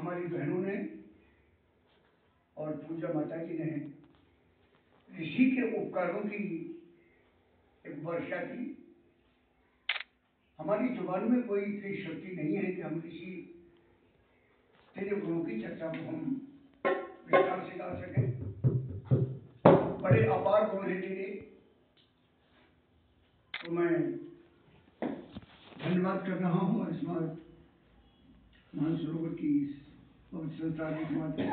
हमारी बहनों ने और पूजा माता जी ने ऋषि के उपकारों की एक वर्षा की। हमारी जुबान में कोई इतनी शक्ति नहीं है कि हम ऋषि तेरे गुणों की चर्चा को हम विस्तार से कर सकें। बड़े अपार गुण हैं तेरे, तो मैं धन्यवाद कर रहा हूँ और इस मानसरोवर की पवित्र संस्था के माध्यम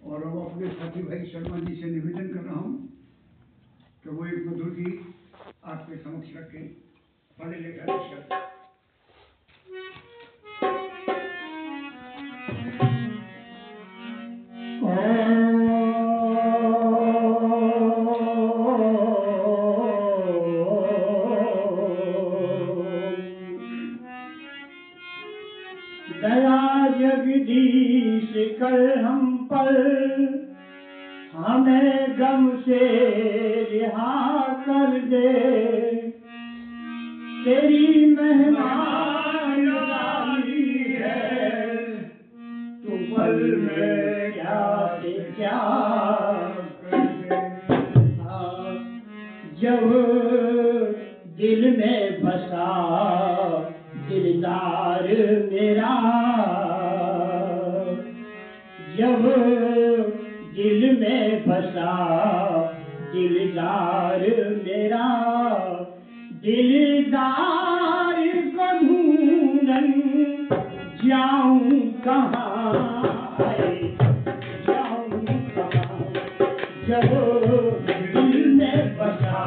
और अब अपने साथी भाई शर्मा जी से निवेदन कर रहा हूँ कि वो एक मधुर गीत आपके समक्ष रखें। पढ़े लिखा दर्शक दया जगदीश कर हम पर, हमें गम से रिहा कर दे। तेरी मेहमानदारी है, तू पल में क्या से क्या कर दे। जब दिल में बसा दिलदार मेरा, जब दिल में बसा दिलदार मेरा, दिलदार को ढूंढन जाऊं कहाँ, जाऊं कहाँ। जब दिल में बसा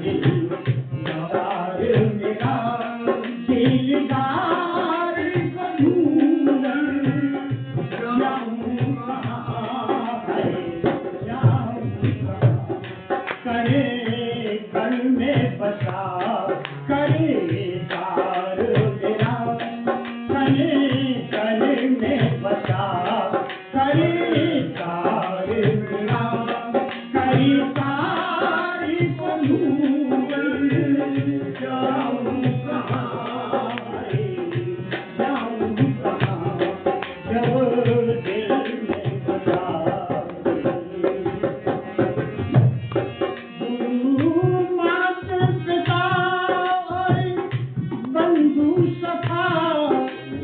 दिलदार मेरा, दिलदार को ढूंढन जाऊं कहाँ, जाऊं कहाँ। करे घर में बसा करे तार मेरा, करे घर में बसा करे तार मेरा, करे तार को ढूंढन जाऊं कहाँ, जाऊं कहाँ। जब दिल में बसा माता पिता और बंधु सखा,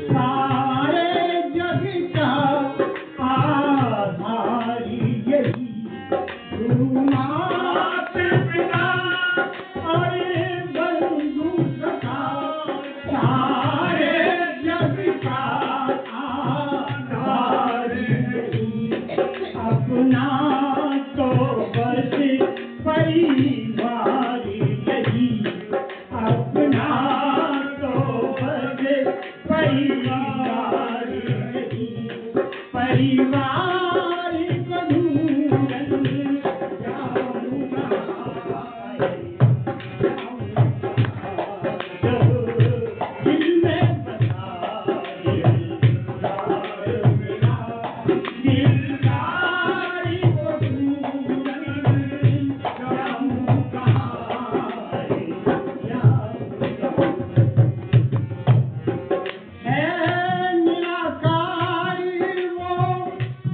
सारे जग का आधार यही। माता पिता और बंधु सखा, सारे जग का आधार यही। अपना तो बस परिवार यही, अपना तो बस परिवार यही। परिवार को ढूंढन जाऊं कहाँ, जाऊं कहाँ। जब दिल में बसा दिलदार मेरा, दिलदार को ढूंढन जाऊं कहाँ, जाऊं कहाँ। है निराकार वो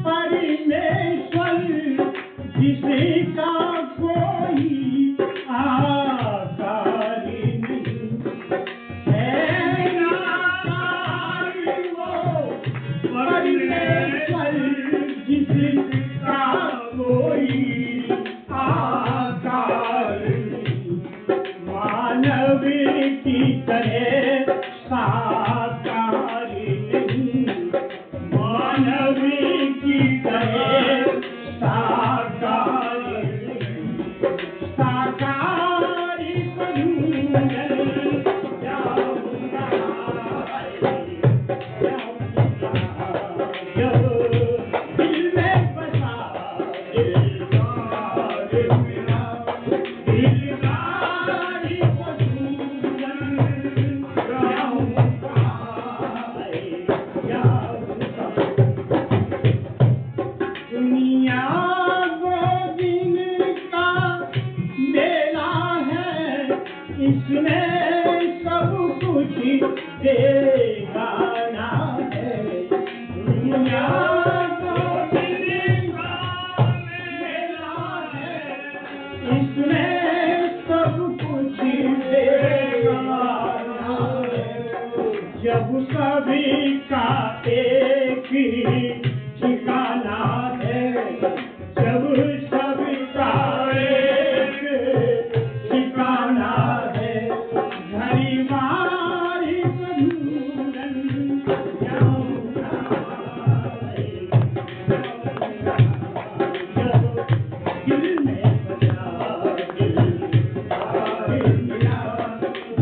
परमेश्वर, जिसका कोई आकार नहीं। है निराकार वो परमेश्वर, जिसका कोई आकार नहीं। मानव की तरह साकार नहीं, मानव की तरह साकार नहीं। साकार को ढूंढन जाऊं कहाँ, जाऊं कहाँ। जब दिल में बसा दिलदार मेरा, दिलदार को ढूंढन जाऊं कहाँ, जाऊं कहाँ। दुनिया वो दिन का मेला है, इसमें सब कुछ देगा ना। जब सभी का एक ही ठिकाना है, जब सभी का एक ठिकाना है, घड़ी मारी बंधन जाऊंगा, दिल में बसा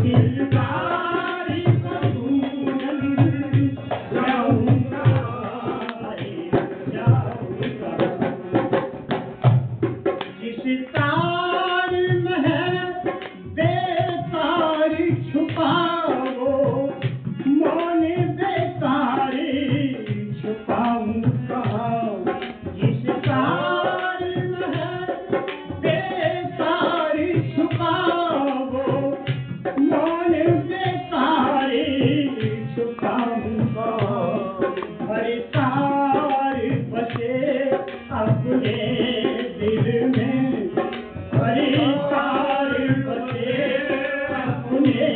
दिलदारी बंधन जाऊंगा, जिस तार में है बेतारी छुपाओ, मौन बेतारी छुपाऊंगा, जिस तार में है बेतारी छुपाओ, मौन बेतारी छुपाऊंगा, हर तार बसे अपने दिल में, हर तार बसे अपने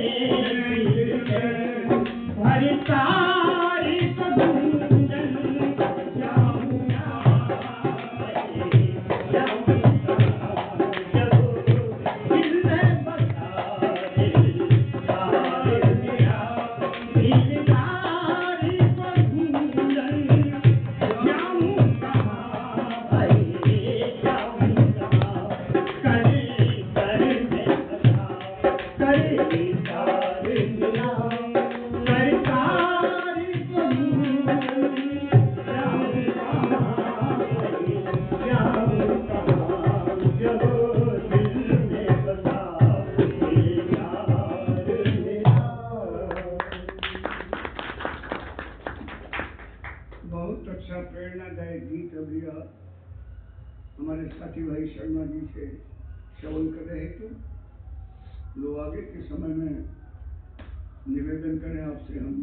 दिल में, हर तार बंधन जाऊंगा, जब दिल में बसा दिलदार मेरा, दिलदारी बंधन जाऊंगा, बहुत अच्छा प्रेरणादायक गीत अभी हमारे साथी भाई शर्मा जी से श्रवण कर रहे थे। लोग आगे के समय में निवेदन करें आपसे हम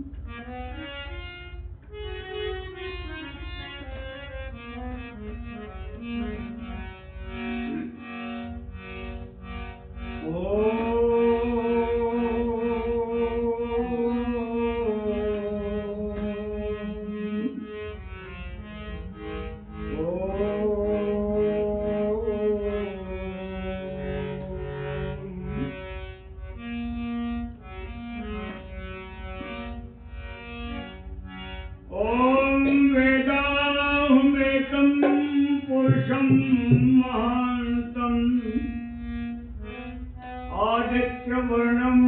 पुरुषं महान्तं आदित्यवर्णं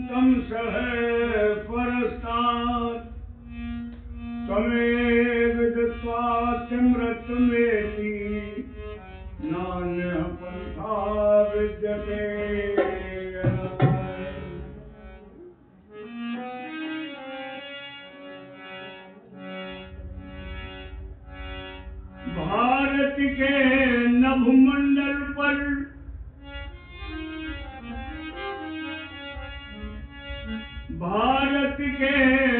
तं सह परस्तात्, त्वमेव विदित्वा तिम्रत्वेति नान्यः पन्था विद्यते। भारत के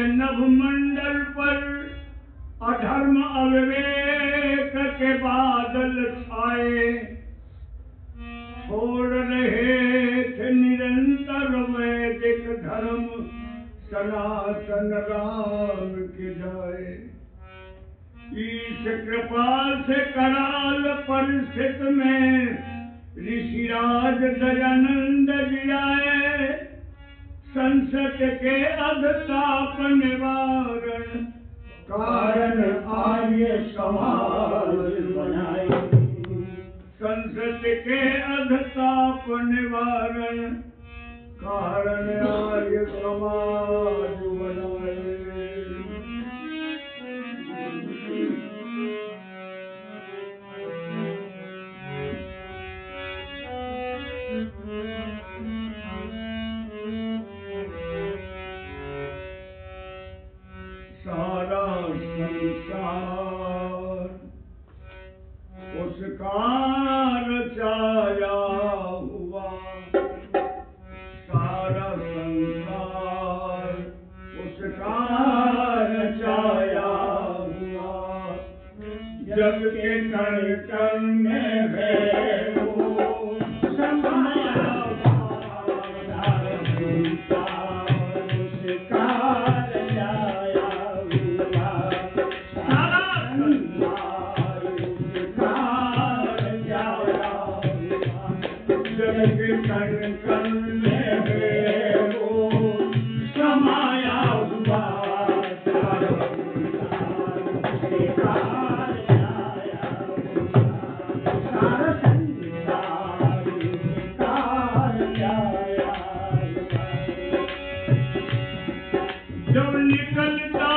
नभमंडल पर अधर्म अविवेक के बादल छाए, छोड़ रहे थे निरंतर वैदिक धर्म सनातन राम की जाए। ईश कृपा से कराल परिस्थिति में ऋषिराज दयानंद जी आए, संसद के अधताप निवारण कारण आर्य समाज बनाए। संसद के अधताप निवारण कारण आर्य समाज बनाए। सारा संसार उसका रचाया हुआ, सारा संसार उसका रचाया हुआ, जग के कण कण में है वो समाया हुआ, उसका जब निकलता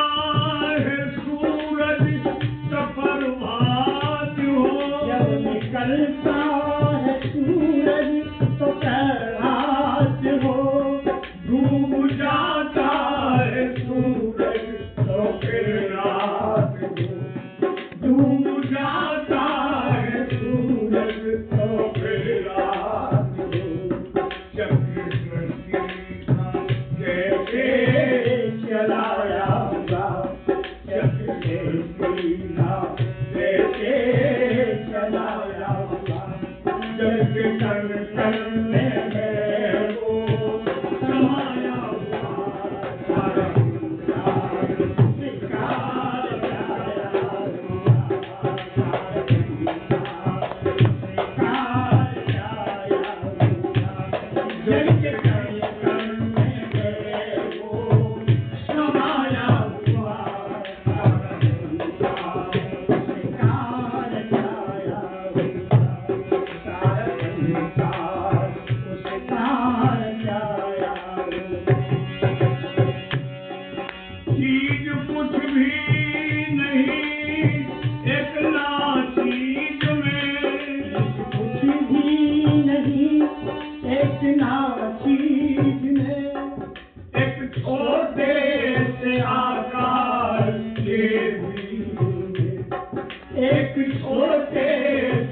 है सूरज प्रभात हो, जब निकलता है सूरज तो प्रभात हो, डूब जाता है सूरज तो फिर रात हो, डूब जाता है सूरज तो फिर रात हो। चक्र सृष्टि का कैसे चलाया हुआ, चक्र सृष्टि का कैसे चलाया हुआ, जग तन तन में है वो समाया हुआ सारा चीज कुछ भी नहीं एक नाचीज में, कुछ भी नहीं एक नाचीज में, एक छोटे से आकार के बीच में, एक छोटे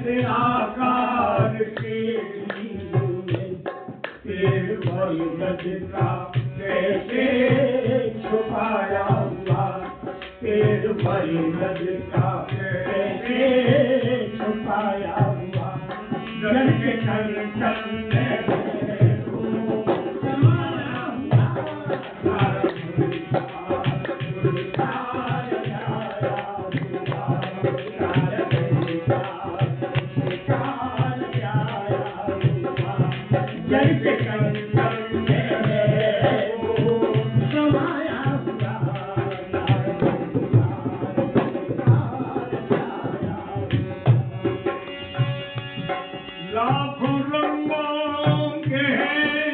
से आकार के बीच में, पेड़ और गज का कैसे छुपाया हुआ, पेड़ पर गज का कैसे छुपाया हुआ, जल के तन तन में है वो समाया हुआ सारा जल के तन तन में है वो समाया हुआ, लाखों रंगों के हैं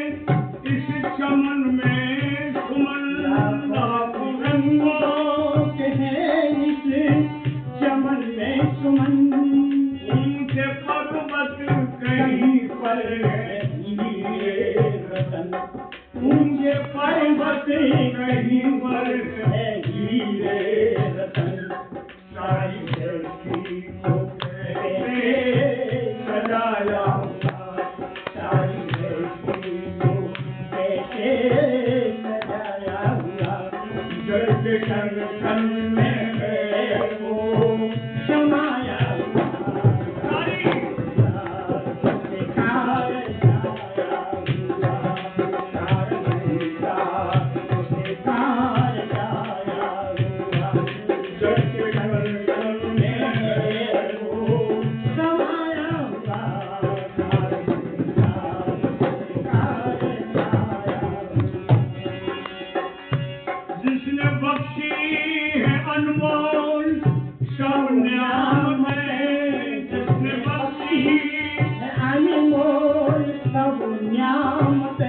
इस चमन में सुमन, लाखों रंगों के हैं इस चमन में सुमन, ऊंचे पर्वत कहीं पर हीरे रतन, ऊंचे पर्वत कहीं पर है हीरे रतन, सारी धरती को कैसे सजाया हुआ, सारी धरती को कैसे सजाया हुआ, जल के तन तन में है वो समाया हुआ, सारी जल के तन तन में है वो जिसने बख्शी है अनमोल सब न्याम है, जिसने बख्शी अनमोल सब न्यामत,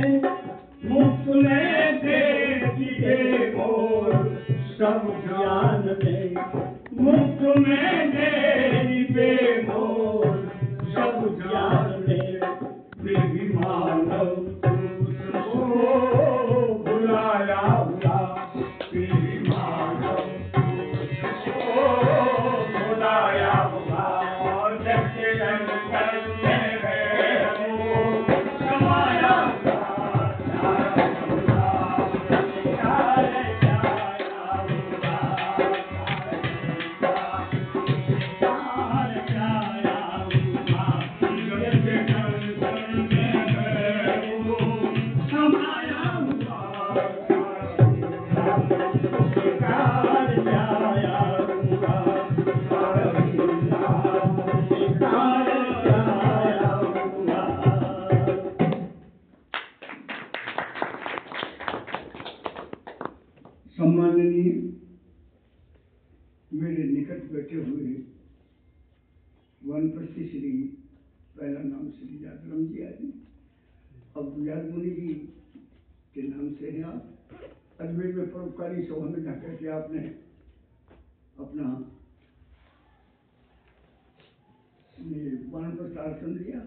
मुफ्त में दे दिए मोल सब ज्ञान दे, मुफ्त में दे दिए मोल सब ज्ञान दे, फिर भी मानव उसको बुलाया हुआ, फिर भी मानव उसको बुलाया हुआ, और जब के अंदर में है वो समाया सम्माननीय मेरे निकट बैठे हुए वनप्रस्थी श्री पहला नाम श्री यादराम जी आदि, अब याद मुनि जी के नाम से हैं आप, अजमेर में परोपकारी सभा में जाकर के आपने अपना ये वानप्रस्थ आश्रम लिया,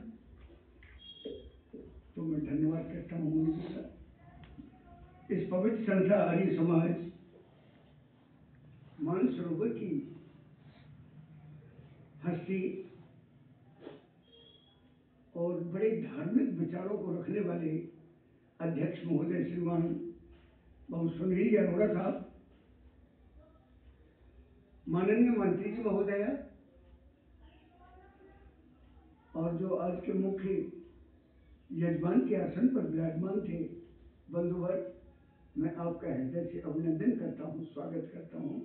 तो मैं धन्यवाद करता हूँ मुनि जी का। इस पवित्र संस्था आर्य समाज मानसरोवर की हस्ती और बड़े धार्मिक विचारों को रखने वाले अध्यक्ष महोदय श्रीमान बाबू सुनील अरोड़ा साहब, माननीय मंत्री जी महोदय और जो आज के मुख्य यजमान के आसन पर विराजमान थे बंधुवर, मैं आपका हृदय से अभिनंदन करता हूँ, स्वागत करता हूँ।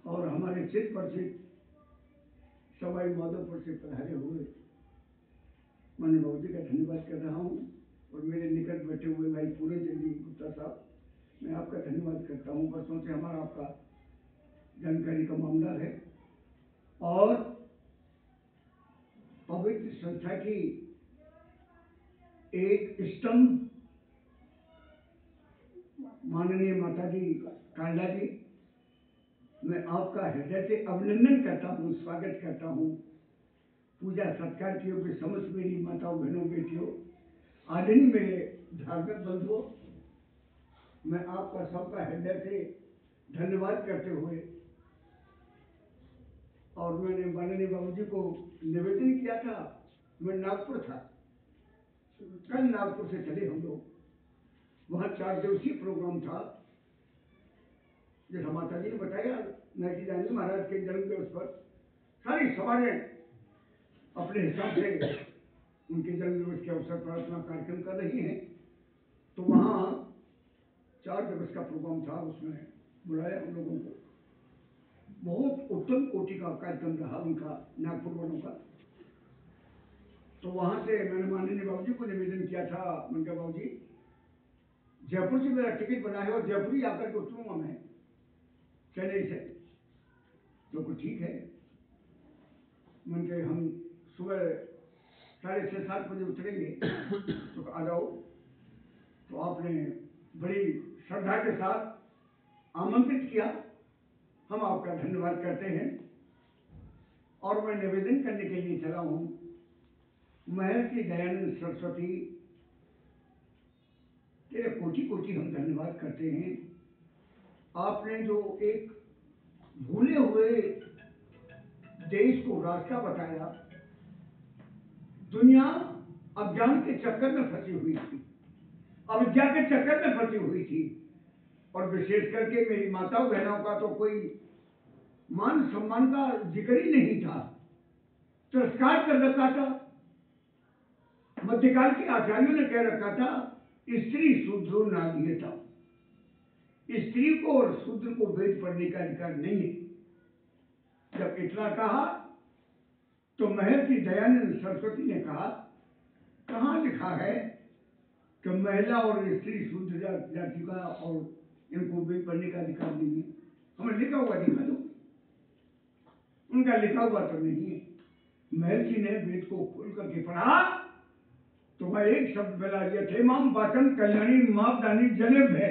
और हमारे चित्त परिचित सवाई माधोपुर से पधारे हुए माननीय बाबू जी का धन्यवाद कर रहा हूँ। और मेरे निकट बैठे हुए भाई पूरन चंद जी गुप्ता साहब, मैं आपका धन्यवाद करता हूँ। वर्षों से हमारा आपका जानकारी का मामला है और पवित्र संस्था की एक स्तंभ माननीय माता जी कांडा जी, मैं आपका हृदय से अभिनंदन करता हूँ, स्वागत करता हूँ। पूजा सत्कार की योग्य समस्त मेरी माताओं बहनों बेटियों, आदरणीय मेरे धार्मिक बंधुओं, मैं आपका सबका हृदय से धन्यवाद करते हुए, और मैंने माननीय बाबू जी को निवेदन किया था, मैं नागपुर था, कल नागपुर से चले हम लोग, वहाँ 4 दिवसीय प्रोग्राम था। जैसा माता जी ने बताया, नायकी दानी महाराज के जन्म दिवस पर सारी समाजें अपने हिसाब से उनके जन्म दिवस के अवसर पर अपना कार्यक्रम कर रही हैं। तो वहाँ 4 दिवस का प्रोग्राम था, उसमें बुलाया हम लोगों को। बहुत उत्तम कोटि का कार्यक्रम रहा उनका, नागपुर वालों का। तो वहाँ से मैंने माननीय बाबू जी को निवेदन किया था, मैंने कहा बाबू जी जयपुर से मेरा टिकट बना है और जयपुर ही आकर के उतरूंगा मैं चेन्नई से। तो कुछ ठीक है, मैंने कहा हम सुबह 6:30-7 बजे उतरेंगे, तो आ जाओ। तो आपने बड़ी श्रद्धा के साथ आमंत्रित किया, हम आपका धन्यवाद करते हैं। और मैं निवेदन करने के लिए चला हूँ, महर्षि दयानंद सरस्वती तेरे कोटि कोटि हम धन्यवाद करते हैं। आपने जो एक भूले हुए देश को रास्ता बताया, दुनिया अज्ञान के चक्कर में फंसी हुई थी, अविद्या के चक्कर में फंसी हुई थी, और विशेष करके मेरी माताओं बहनों का तो कोई मान सम्मान का जिक्र ही नहीं था, तिरस्कार कर रखा था। मध्यकाल के आचार्यों ने कह रखा था, स्त्री शूद्रो नागीयता, स्त्री को और शूद्र को वेद पढ़ने का अधिकार नहीं है। जब इतना कहा तो महर्षि दयानंद सरस्वती ने कहा, कहाँ लिखा है कि महिला और स्त्री शूद्र जाति का और इनको वेद पढ़ने का अधिकार नहीं है? हमें लिखा हुआ दिखा दो। उनका लिखा हुआ तो नहीं है। महर्षि ने वेद को खोल करके पढ़ा तो वह एक शब्द मिला, यथेमाम वाचम कल्याणी मापदानी जने भय,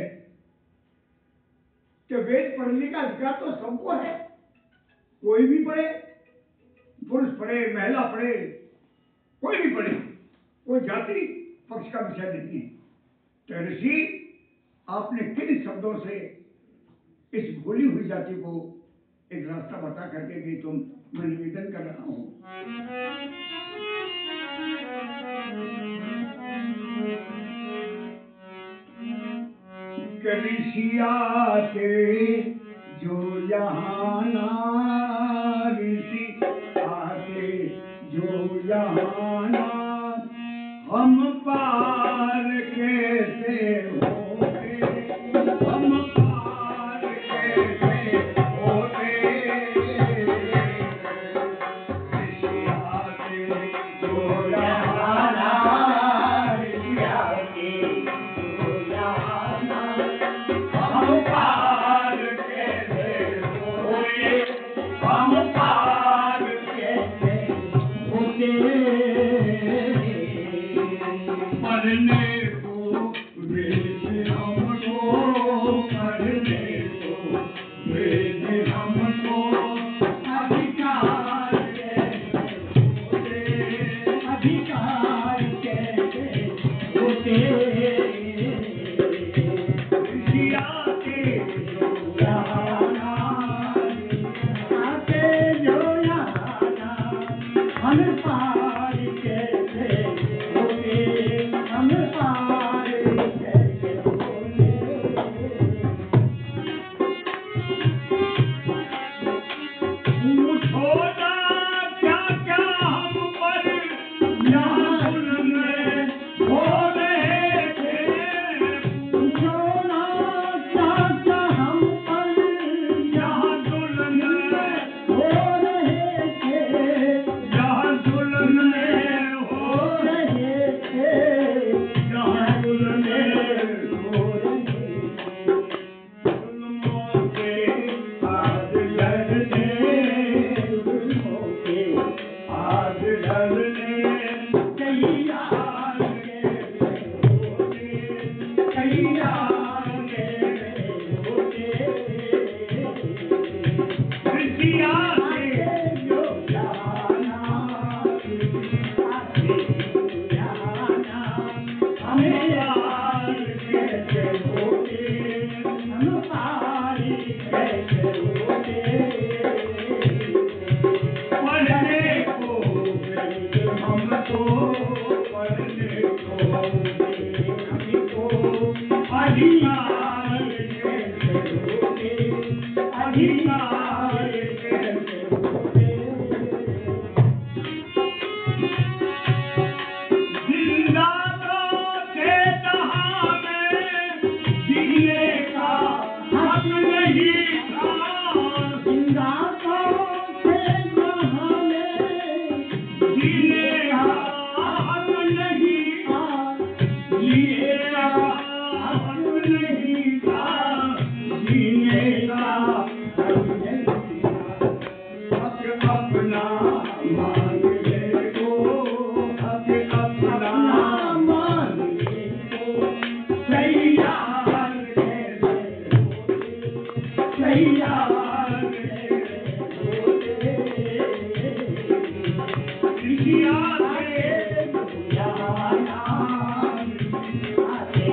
कि वेद पढ़ने का अधिकार तो सबको है, कोई भी पढ़े, पुरुष पढ़े, महिला पढ़े, कोई भी पढ़े, कोई जाति पक्ष का विषय नहीं है। तो ऋषि, आपने किन शब्दों से इस भूली हुई जाति को एक रास्ता बता करके गई, तुम मैं निवेदन कर रहा हूं। ऋषि आते जो यहाँ, ऋषि आते जो यहाँ, हम पार कैसे होते, हम पार कैसे होते, ऋषि आते जो यहाँ, ऋषि आते जो यहाँ, हम पार कैसे होते, हम पार कैसे होते, पढ़ने को वेद अधिकार कैसे होते, अधिकार कैसे होते। जिंदा तो थे जहां में जीने का हक नहीं था, जिंदा तो थे जहां में जीने का हक नहीं था, जीने का हक नहीं था, जीने का हक नहीं था। हक अपना मांगने को, हक अपना मांगने को तैयार कैसे होते, तैयार कैसे होते। ऋषिया से बुलाना, ऋषिया से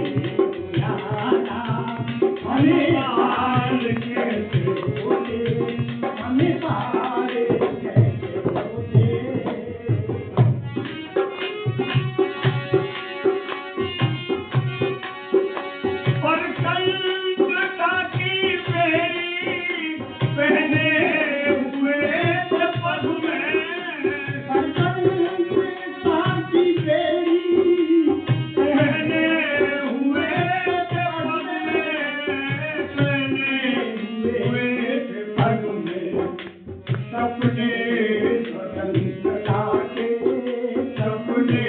बुलाना, हमें पार कैसे होते, हमें पार कैसे होते। पर कलकत्ता की बेड़ी पहने हुए थे पग में, पर कलकत्ता की बेड़ी पहने हुए थे पग में, पहने हुए थे पग में। सपने स्वतंत्रता के, सपने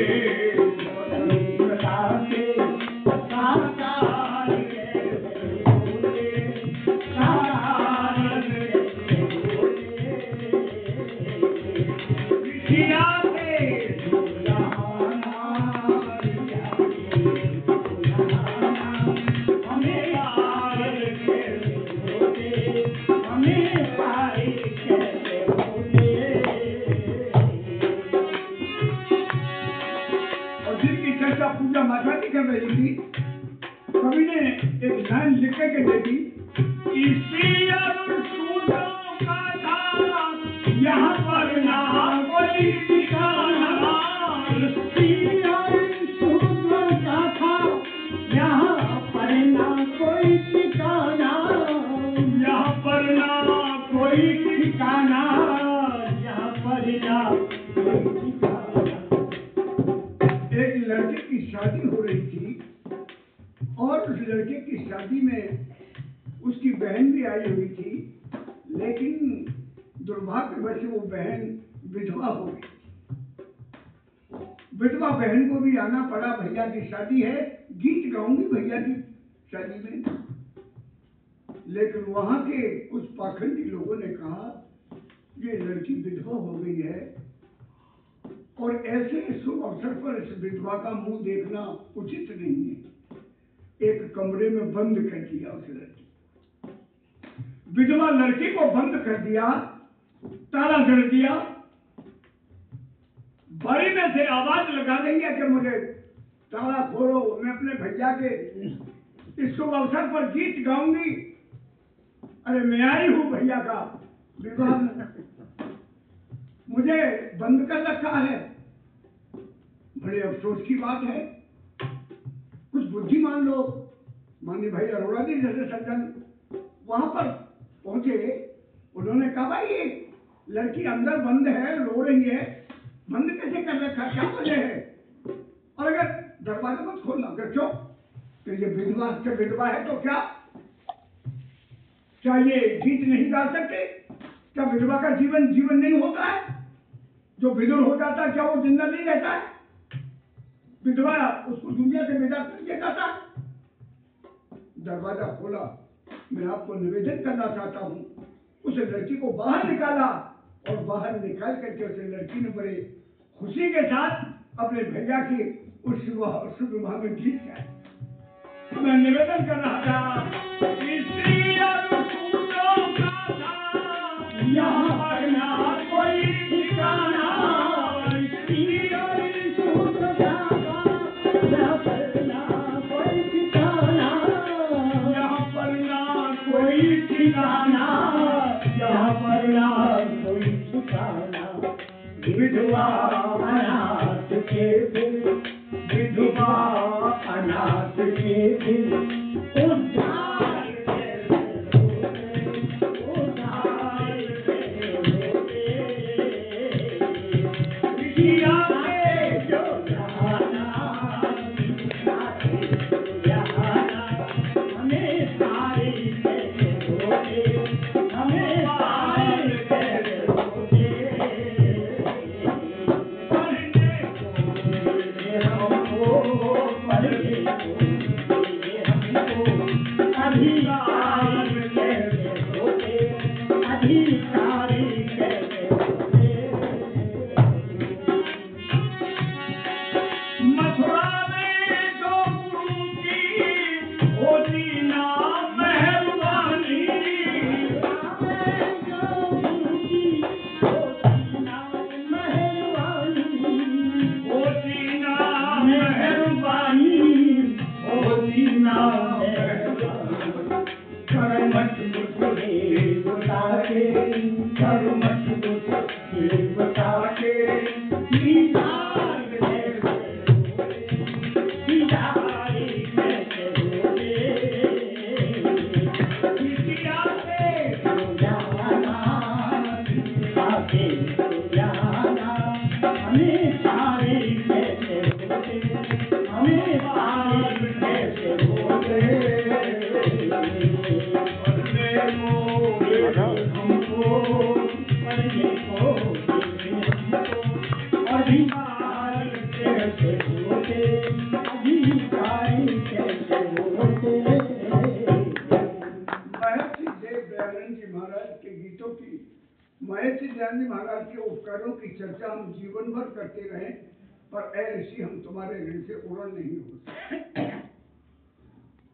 स्वतंत्रता के साकार कैसे होते, साकार कैसे होते। ऋषिया से बुलाना, ऋषिया से बुलाना, हमें पार कैसे होते, हमें पार कैसे होते। और जिनकी चर्चा पूजा माता की कर रही थी, कवि ने एक लाइन लिख के दे दी, इसी अरुण सूत्रों का था यहाँ पर ना कोई ठिकाना, इसी अरुण सूत्रों का था यहाँ पर ना कोई ठिकाना, यहाँ पर ना कोई ठिकाना, यहाँ पर ना कोई ठिकाना। एक लड़के की शादी हो रही थी और उस लड़के की शादी में उसकी बहन भी आई हुई थी, लेकिन दुर्भाग्यवश वो बहन विधवा हो गई। विधवा बहन को भी आना पड़ा, भैया की शादी है, गीत गाऊंगी भैया की शादी में। लेकिन वहां के कुछ पाखंडी लोगों ने कहा ये लड़की विधवा हो गई है और ऐसे शुभ अवसर पर इस विधवा का मुंह देखना उचित नहीं है। एक कमरे में बंद कर दिया उस लड़की, विधवा लड़की को बंद कर दिया, ताला जड़ दिया। बारी में से आवाज लगा रही है कि मुझे ताला खोलो, मैं अपने भैया के इस शुभ अवसर पर गीत गाऊंगी। अरे मैं आई हूं भैया का विवाह, मुझे बंद कर रखा है। बड़े अफसोस की बात है, कुछ बुद्धिमान लोग, माननीय भाई अरोड़ा जी जैसे सज्जन वहां पर पहुंचे। उन्होंने कहा भाई ये लड़की अंदर बंद है, रो रही है, बंद कैसे कर रखा, क्या वजह है? और अगर दरवाजा मत खोलना, अगर क्यों तो ये विधवा है तो क्या ये गीत नहीं गा सकते? क्या विधवा का जीवन नहीं होता है? जो विधुर हो जाता है क्या वो जिंदा नहीं रहता है? विधवा उसको दुनिया से विदा कर दिया जाता है। दरवाजा खोला, मैं आपको निवेदन करना चाहता हूँ। उस लड़की को बाहर निकाला और बाहर निकाल करके उस लड़की ने बड़े खुशी के साथ अपने भैया की उस शुभ विवाह में गीत गाया। मैं निवेदन कर रहा था, इसी अरुण सूत्रों का था यहाँ पर ना कोई ठिकाना, इसी अरुण सूत्रों का था यहाँ पर ना कोई ठिकाना, यहाँ पर ना कोई ठिकाना, यहाँ पर ना कोई ठिकाना। विधवा अनाथ के दिल, विधवा अनाथ के दिल, अधिकारी कैसे होते, अधिकारी कैसे होते। मथुरा में जो गुरु की होती ना मेहरबानी, जो गुरु की होती ना मेहरबानी, होती ना मेहरबानी, होती ना मेहरबानी। कर्मठ देवता के, कर्मठ देवता के दीदार कैसे होते, दीदार कैसे होते। किसिया से तो जाना, किसिया से तो जाना, हमें सारे कैसे होते, हमें सारे कैसे होते। अधिकारी कैसे होते, अधिकारी कैसे होते। महर्षि देव दयानंद जी महाराज के गीतों की, महर्षि दयानंद जी महाराज के उपकारों की चर्चा हम जीवन भर करते रहे, पर ऐ ऋषि हम तुम्हारे ऋण से उड़न नहीं हो सकते।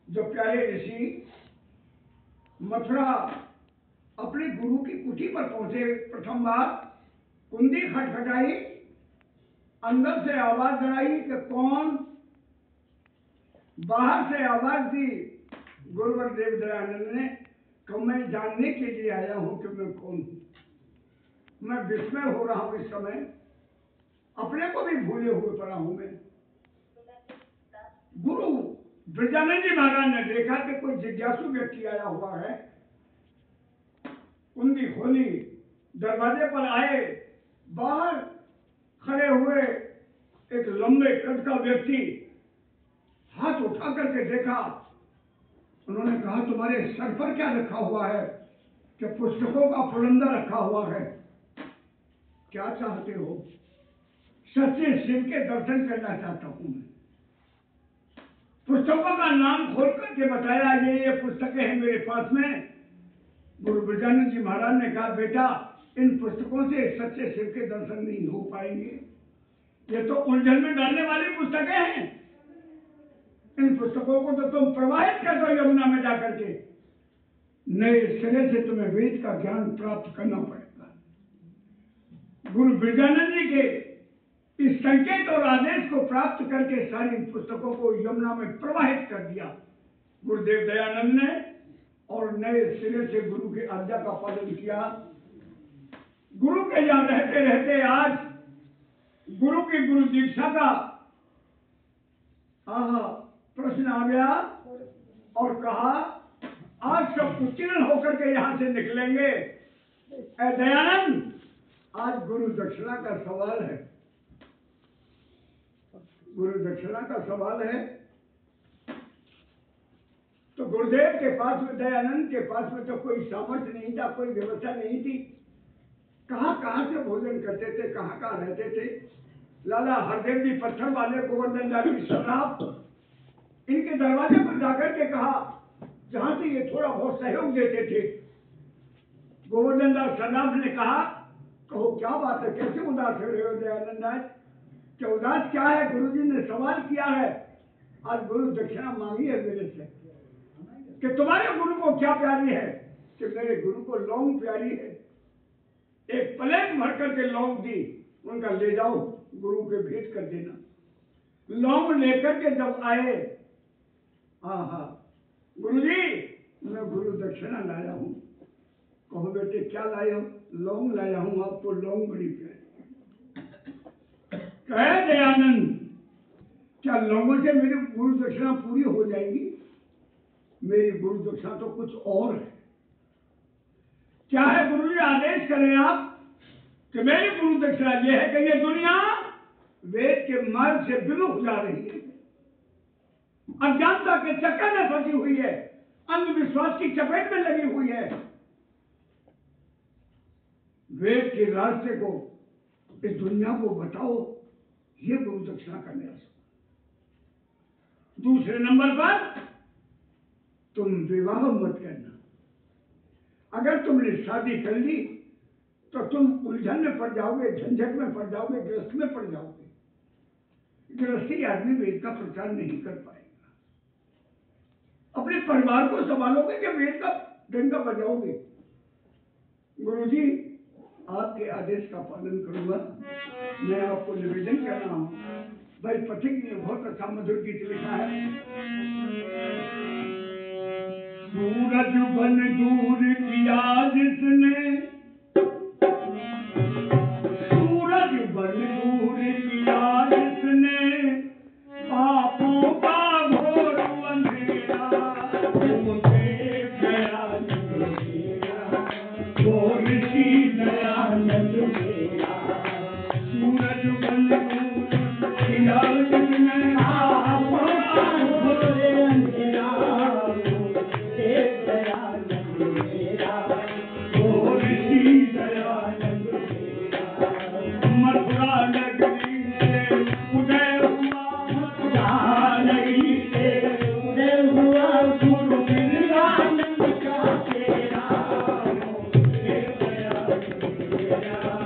जो प्यारे ऋषि मथुरा अपने गुरु की कुटी पर पहुंचे, प्रथम बार कुंडी खटखटाई, अंदर से आवाज आई कि कौन, बाहर से आवाज दी गुरुवर देव दयानंद ने कि मैं जानने के लिए आया हूं कि मैं कौन हूं। मैं विस्मय हो रहा हूं इस समय, अपने को भी भूले हुए पड़ा हूं मैं। गुरु ब्रजानंद जी महाराज ने देखा कि कोई जिज्ञासु व्यक्ति आया हुआ है, कुंडी खोली, दरवाजे पर आए, बाहर खड़े हुए एक लंबे कद का व्यक्ति हाथ उठा करके देखा। उन्होंने कहा तुम्हारे सर पर क्या रखा हुआ है? कि पुस्तकों का फुलंदा रखा हुआ है। क्या चाहते हो? सच्चे शिव के दर्शन करना चाहता हूं मैं। पुस्तकों का नाम खोल करके बताया, ये पुस्तकें हैं मेरे पास में। गुरु ब्रजानंद जी महाराज ने कहा बेटा इन पुस्तकों से सच्चे शिव के दर्शन नहीं हो पाएंगे, ये तो उलझन में डालने वाली पुस्तकें हैं। इन पुस्तकों को तो तुम प्रवाहित कर दो यमुना में जाकर के, नए सिरे से तुम्हें वेद का ज्ञान प्राप्त करना पड़ेगा। गुरु ब्रजानंद जी के इस संकेत और आदेश को प्राप्त करके सारी पुस्तकों को यमुना में प्रवाहित कर दिया गुरुदेव दयानंद ने, और नए सिरे से गुरु की आज्ञा का पालन किया। गुरु के यहां रहते रहते आज गुरु की गुरु दीक्षा का प्रश्न आ गया और कहा आज सब उत्तीर्ण होकर के यहां से निकलेंगे। दयानंद आज गुरु दक्षिणा का सवाल है, गुरु दक्षिणा का सवाल है। तो गुरुदेव के पास में, दयानंद के पास में तो कोई सामर्थ्य नहीं था, कोई व्यवस्था नहीं थी। कहां से भोजन करते थे, कहां रहते थे। लाला हरदेव जी पत्थर वाले, गोवर्धन दास जी शराब, इनके दरवाजे पर जाकर के कहा, जहां से ये थोड़ा बहुत सहयोग देते थे। गोवर्धन दास शराब ने कहा कहो क्या बात है, कैसे उदास हो रहे हो दयानंद दास? क्या उदास क्या है? गुरुजी ने सवाल किया है, आज गुरु दक्षिणा मांगी है मेरे से कि तुम्हारे गुरु को क्या प्यारी है? कि मेरे गुरु को लौंग प्यारी है। एक प्लेट भर करके लौंग दी, उनका ले जाओ गुरु के भेंट कर देना। लौंग लेकर के जब आए, गुरुजी मैं गुरु दक्षिणा लाया हूं। कहो बेटे क्या लाए हो? लौंग लाया हूं, आपको लौंग बड़ी प्यारी। कहे दयानंद क्या लौंगों से मेरी गुरु दक्षिणा पूरी हो जाएगी? मेरी गुरु दक्षिणा तो कुछ और है। क्या है गुरुजी? आदेश करें आप कि मेरी गुरु दक्षिणा यह है कि ये दुनिया वेद के मार्ग से विमुख जा रही है, अज्ञानता के चक्कर में फंसी हुई है, अंधविश्वास की चपेट में लगी हुई है। वेद के रास्ते को इस दुनिया को बताओ, ये गुरु दक्षिणा का निराश। दूसरे नंबर पर तुम विवाह मत करना। अगर तुमने शादी कर ली तो तुम उलझन में पड़ जाओगे, झंझट में पड़ जाओगे, ग्रस्त में पड़ जाओगे। गृहस्थी आदमी वेद का प्रचार नहीं कर पाएगा। अपने परिवार को संभालोगे कि वेद का डंका बजाओगे? गुरुजी, आपके आदेश का पालन करूंगा। मैं आपको निवेदन कर रहा हूँ। भाई पथिक ने बहुत अच्छा मधुर गीत लिखा है। सूरज बन दूर किया जिसने, सूरज बन दूर किया जिसने, पापों का घोर अंधेरा मुझे दयानंद मेरा, वो ऋषि दयानंद मेरा। सूरज बन दूर किया जिसने, पापों का घोर अंधेरा मुझे दयानंद मेरा, वो ऋषि दयानंद मेरा। मथुरा नगरी से उदय हुआ, मथुरा नगरी से उदय हुआ, गुरु गिरिरानंद का तेरा मुझे दयानंद मेरा,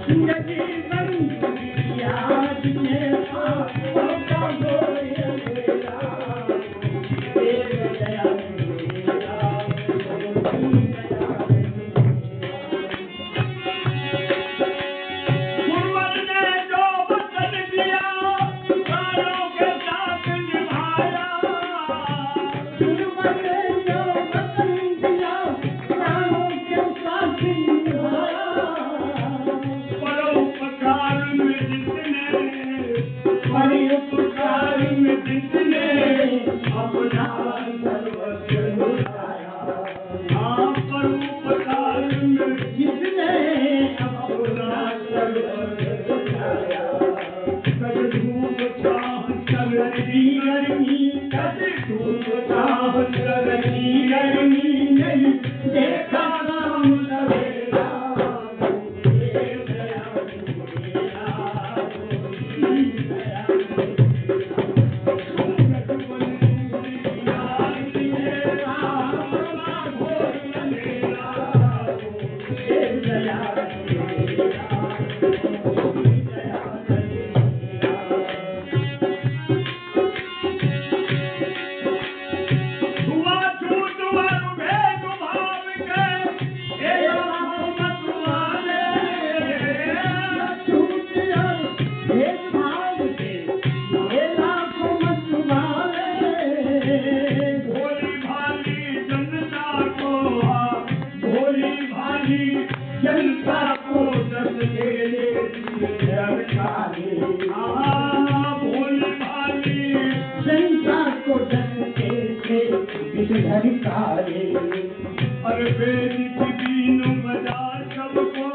सूरज बन किया जिसने, पापों का घोर अंधेरा मुझे दयानंद मेरा, गुरुवर ने जो वचन दिया प्राणों के साथ निभाया, गुरुवर ने जो वचन दिया प्राणों के साथ निभाया। परोपकार में जिसने, परोपकार में जिसने अपना सर्वस्व लुटाया, हाँ परोपकार में जिसने अपना सर्वस्व लुटाया। कद धूप छाह सरदी गर्मी, कद धूप छाह सरदी गर्मी, नहीं देखा राम सवेरा मुझे दयानंद मेरा, मुझे दयानंद मेरा। सूरज बन दूर किया जिसने, पापों का घोर अंधेरा मुझे दयानंद मेरा, मुझे दयानंद मेरा। छुआछूत वर भेद भाव के हे लाखों मत वाले, छूत और भेदभाव के हे लाखों मत वाले। भोली भाली जनता को, भोली भाली जनता को दस दे सरकारे, भोली भाली जनता को दस दे सरकारे। अरे बेटी बीन बजा सबको,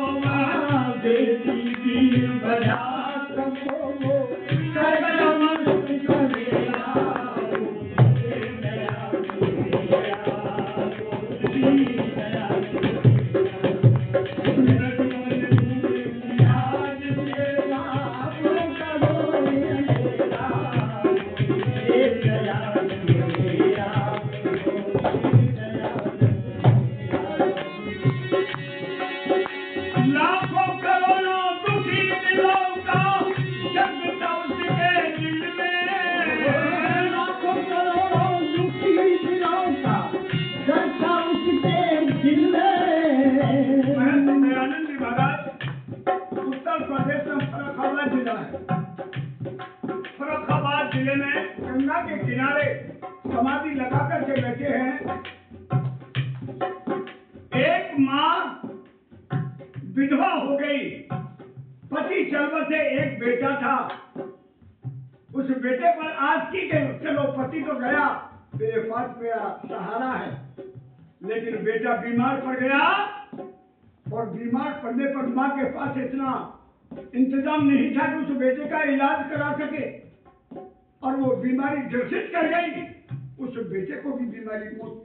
बेटी बीन बजा सबको, सगल मस्त करेगा मुझे दयानंद मेरा, मुझे दयानंद मेरा। सूरज बन दूर किया जिसने, पापों का घोर अंधेरा मुझे दयानंद मेरा, लाखों करोड़ों दुखी दिलों का जगता उसके दिल में, लाखों करोड़ों दुखी दिलों का जगता उसके दिल में। महंत दयानंद जी महाराज उत्तर प्रदेश में फर्रुखाबाद जिला है। फर्रुखाबाद जिले में गंगा के किनारे समाधि लगा करके बैठे हैं। एक माँ विधवा हो गई, पति चल बसे, एक बेटा था। उस बेटे पर आज की गई, चलो पति तो गया, मेरे पास मेरा सहारा है, लेकिन बेटा बीमार पड़ गया और बीमार पड़ने पर माँ के पास इतना इंतजाम नहीं था कि उस बेटे का इलाज करा सके, और वो बीमारी ग्रसित कर गई। उस बेटे को भी बीमारी मौत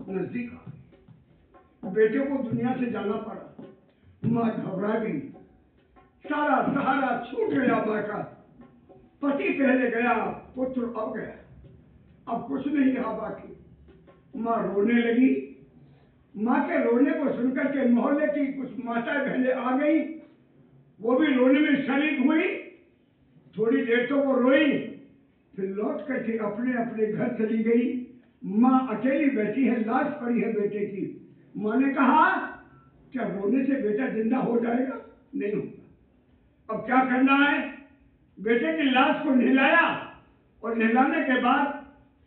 नजदीक आ गई। बेटे को दुनिया से जाना पड़ा। माँ घबरा गई, सारा सहारा छूट गया माँ का। पति पहले गया, पुत्र अब गया, अब कुछ नहीं रहा बाकी। माँ रोने लगी। माँ के रोने को सुनकर के मोहल्ले की कुछ माताएं बहनें आ गई, वो भी रोने में शरीक हुई। थोड़ी देर तो वो रोई, फिर लौट करके अपने अपने घर चली गई। माँ अकेली बैठी है, लाश पड़ी है बेटे की। माँ ने कहा, क्या रोने से बेटा जिंदा हो जाएगा? नहीं होगा। अब क्या करना है? बेटे की लाश को नहलाया, और नहलाने के बाद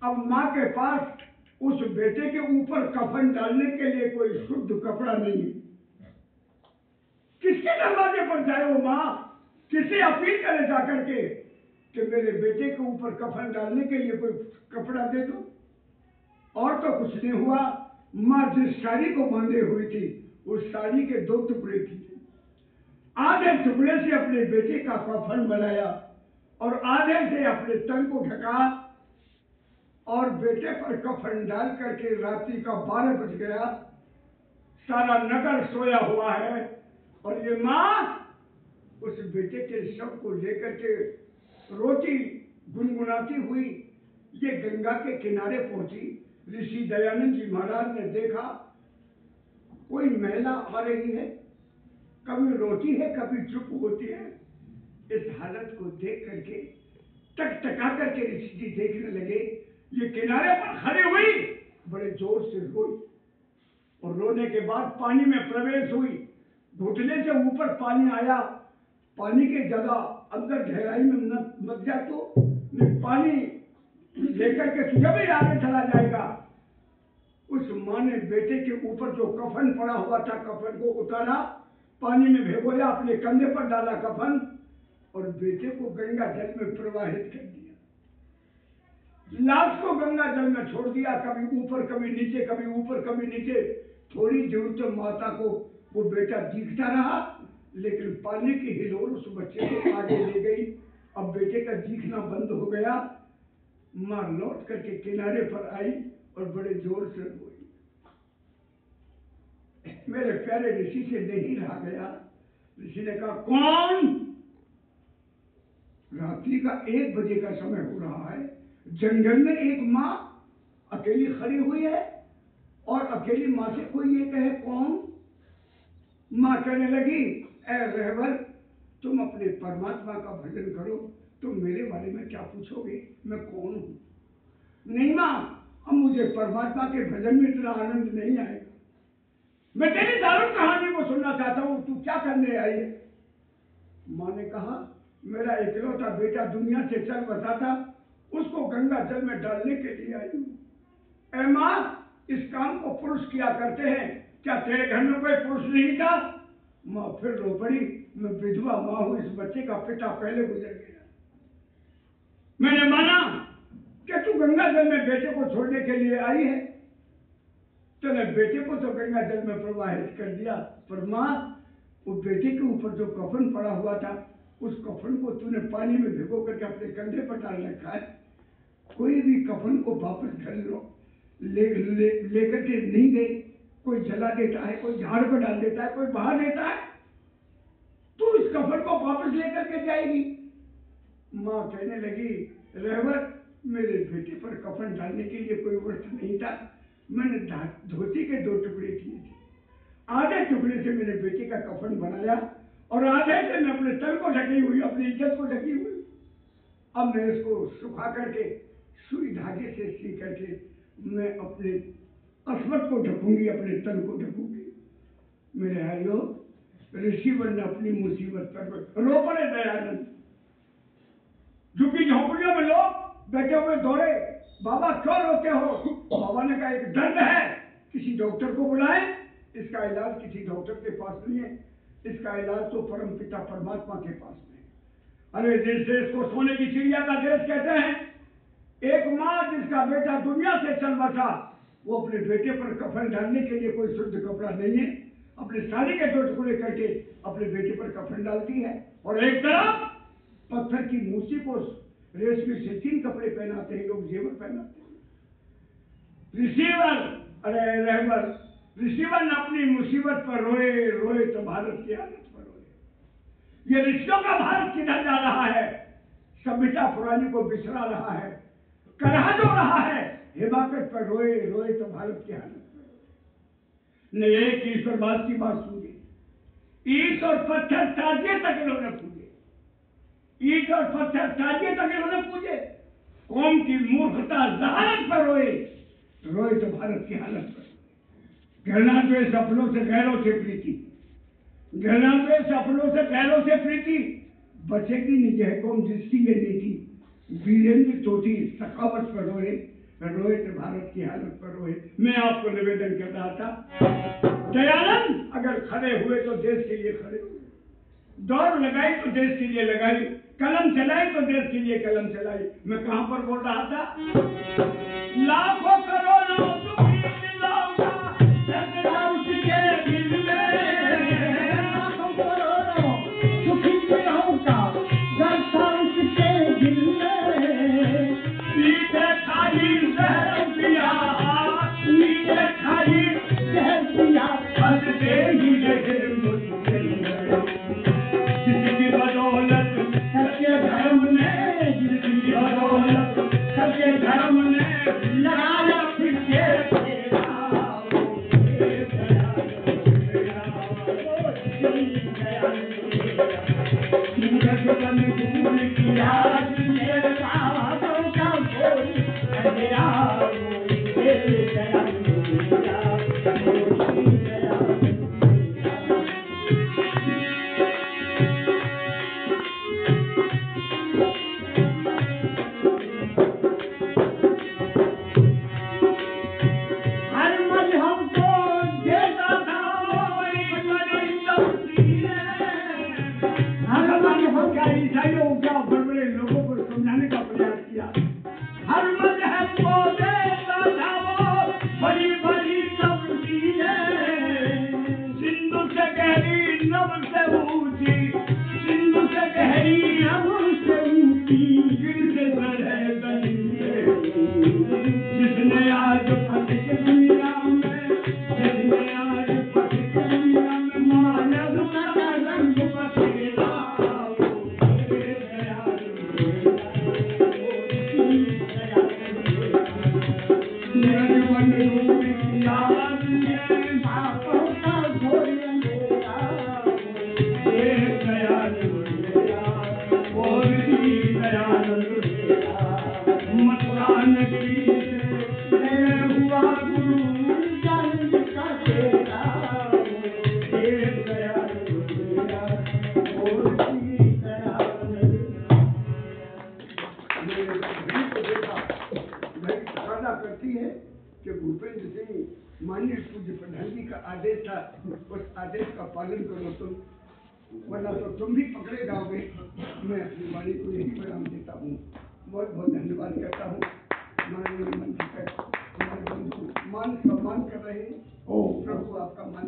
अब माँ के पास उस बेटे के ऊपर कफन डालने के लिए कोई शुद्ध कपड़ा नहीं है। किसके दरवाजे पर जाए वो माँ? किसे अपील करे जाकर के कि मेरे बेटे के ऊपर कफन डालने के लिए कोई कपड़ा दे दो? और तो कुछ नहीं हुआ। माँ जिस साड़ी को बांधे हुई थी, उस साड़ी के 2 टुकड़े किए। आधे टुकड़े से अपने बेटे का कफन बनाया और आधे से अपने तन को ढका, और बेटे पर कफन डाल करके रात्रि का 12 बज गया। सारा नगर सोया हुआ है, और ये माँ उस बेटे के शव को लेकर के रोती गुनगुनाती हुई ये गंगा के किनारे पहुंची। ऋषि दयानंद जी महाराज ने देखा, कोई महिला आ रही है, कभी रोती है कभी चुप होती है। इस हालत को देख करके टकटका करके ऋषि जी देखने लगे। ये किनारे पर खड़ी हुई, बड़े जोर से रोई, और रोने के बाद पानी में प्रवेश हुई। घुटने से ऊपर पानी आया। पानी के जगह अंदर गहराई में मत जा, तो पानी लेकर के तुझे भी आगे चला जाएगा। उस माँ ने बेटे के ऊपर जो कफन पड़ा हुआ था, कफन को उतारा, पानी में भिगोया, अपने कंधे पर डाला कफन, और बेटे को गंगा जल में प्रवाहित कर दिया। लाश को गंगा जल में छोड़ दिया, कभी ऊपर कभी नीचे, कभी ऊपर कभी नीचे। थोड़ी देर तो माता को वो बेटा दिखता रहा, लेकिन पानी की हिलोर उस बच्चे को आगे ले गई। अब बेटे का दिखना बंद हो गया। माँ लौट करके किनारे पर आई और बड़े जोर से रोई। मेरे प्यारे ऋषि से नहीं रहा गया। ऋषि ने कहा, कौन? रात्रि का 1 बजे का समय हो रहा है, जंगल में एक माँ अकेली खड़ी हुई है, और अकेली माँ से कोई ये कहे कौन? माँ कहने लगी, ऐ रहबर, तुम अपने परमात्मा का भजन करो, तुम मेरे बारे में क्या पूछोगे? मैं कौन हूँ? नहीं माँ, अब मुझे परमात्मा के भजन में इतना आनंद नहीं आएगा। मैं तेरी दारुण कहानी को सुनना चाहता हूँ, तू क्या करने आई है? माँ ने कहा, मेरा इकलौता बेटा दुनिया से चल बसा था, उसको गंगा जल में डालने के लिए आई हूँ। ऐ माँ, इस काम को पुरुष किया करते हैं, क्या तेरे घर में कोई पुरुष नहीं था? माँ फिर रो पड़ी, मैं विधवा माँ हूँ, इस बच्चे का पिता पहले गुजर गया। मैंने माना कि तू गंगा जल में बेटे को छोड़ने के लिए आई है, तूने बेटे को तो गंगा जल में प्रवाहित कर दिया, पर माँ, वो बेटे के ऊपर जो कफन पड़ा हुआ था, उस कफन को तूने पानी में भिगो करके अपने कंधे पर डाल रखा है। कोई भी कफन को वापस घर लेकर के नहीं गए। कोई जला देता है, कोई झाड़ पर डाल देता है, कोई बहा देता है। तू इस कफन को वापस लेकर के जाएगी? माँ कहने लगी, रहबर, मेरे बेटे पर कफन डालने के लिए कोई वस्त्र नहीं था। मैंने धोती के 2 टुकड़े किए थे। आधे टुकड़े से मेरे बेटे का कफन बनाया, और आधे से मैं अपने तन को ढकी हुई, अपनी इज्जत को ढकी हुई। अब मैं इसको सुखा करके सुई धागे से सी करके मैं अपने अस्मत को ढकूंगी, अपने तन को ढकूंगी। मेरे भाइयों, ऋषिवर ने अपनी मुसीबत पर रो पड़े। दयानंद झुकी झोंपड़ियों में लोग बैठे हुए दौड़े, बाबा क्यों रोते हो? बाबा ने कहा, एक दर्द है, किसी डॉक्टर को बुलाएं। इसका इलाज किसी डॉक्टर के पास नहीं है, इसका इलाज तो परम पिता परमात्मा के पास में है। अरे जिस देश को सोने की चिड़िया का देश कहते हैं, एक माँ जिसका बेटा दुनिया से चल बसा, वो अपने बेटे पर कफन डालने के लिए कोई शुद्ध कपड़ा नहीं है, अपने साड़ी के 2 टुकड़े करके अपने बेटे पर कफन डालती है। और एक तरफ पत्थर की मूर्ति को रेशमी से 3 कपड़े पहनाते हैं लोग, जेवर पहनाते हैं। रिसीवर, अरे रहबर, रिसीवर ने अपनी मुसीबत पर रोए रोए तो भारत की हालत पर रोए। ये ऋषियों का भारत किधर जा रहा है? सभ्यता पुरानी को बिसरा रहा है, करहा जो रहा है, हिमाकत पर रोए रोए तो भारत की हालत न एक ईश्वरवाद की बात सुनिए, ईट और पत्थर ताजिए तक इन्होंने पूजे, ईट और पत्थर ताजिए तक इन्होंने पूजे। कौम की मूर्खता जहालत पर रोए रोए तो भारत की हालत पर। घृणा द्वेष अपनों से गैरों से प्रीति, घृणा द्वेष अपनों से गैरों से प्रीति, बचेगी नहीं यह कौम जिसकी ये नीति। वीरेंद्र चोटी सखावत पर रोए रोए तो भारत की हालत पर रोए। मैं आपको निवेदन कर रहा था, दयानंद अगर खड़े हुए तो देश के लिए खड़े हुए, दौड़ लगाई तो देश के लिए लगाई, कलम चलाई तो देश के लिए कलम चलाई। मैं कहां पर बोल रहा था? लाखों करोड़ों दुखी दिलों का दर्द उसके दिल में, लाखों करोड़ों दुखी दिलों का दर्द उसके दिल में। पीछे खाली जहर पिया, पीछे खाली जहर पिया, हंस दे ही रहे मुश्किल में। जिसकी बदौलत सच्चे धर्म ने, जिसकी बदौलत सच्चे धर्म ने लगाया फिर से तेरा, सूरज बन फूल किया मेरे बाबों का बोल, अंधेरा लोगों को समझाने का प्रयास किया। हर मजहब को देता था वो बड़ी बड़ी तब्दीलें, सिंधु से गहरी नब से ऊंची, सिंधु से गहरी नब से ऊंची, गिरते रहे दलीलें। जिसने आज फतेह की दुनिया में, जिसने आज फतेह की दुनिया में मानवता का रंग बखेरा, करती है कि भूपेंद्र सिंह माननीय पूज्य प्रधान जी का आदेश था, उस आदेश का पालन करो तुम, वरना तो तुम भी पकड़े जाओगे। मैं अपनी वाणी को यही विराम देता हूँ। बहुत बहुत धन्यवाद करता हूँ। माननीय मंत्री का हमारे बंधु मान सम्मान कर रहे हैं। प्रभु आपका मान।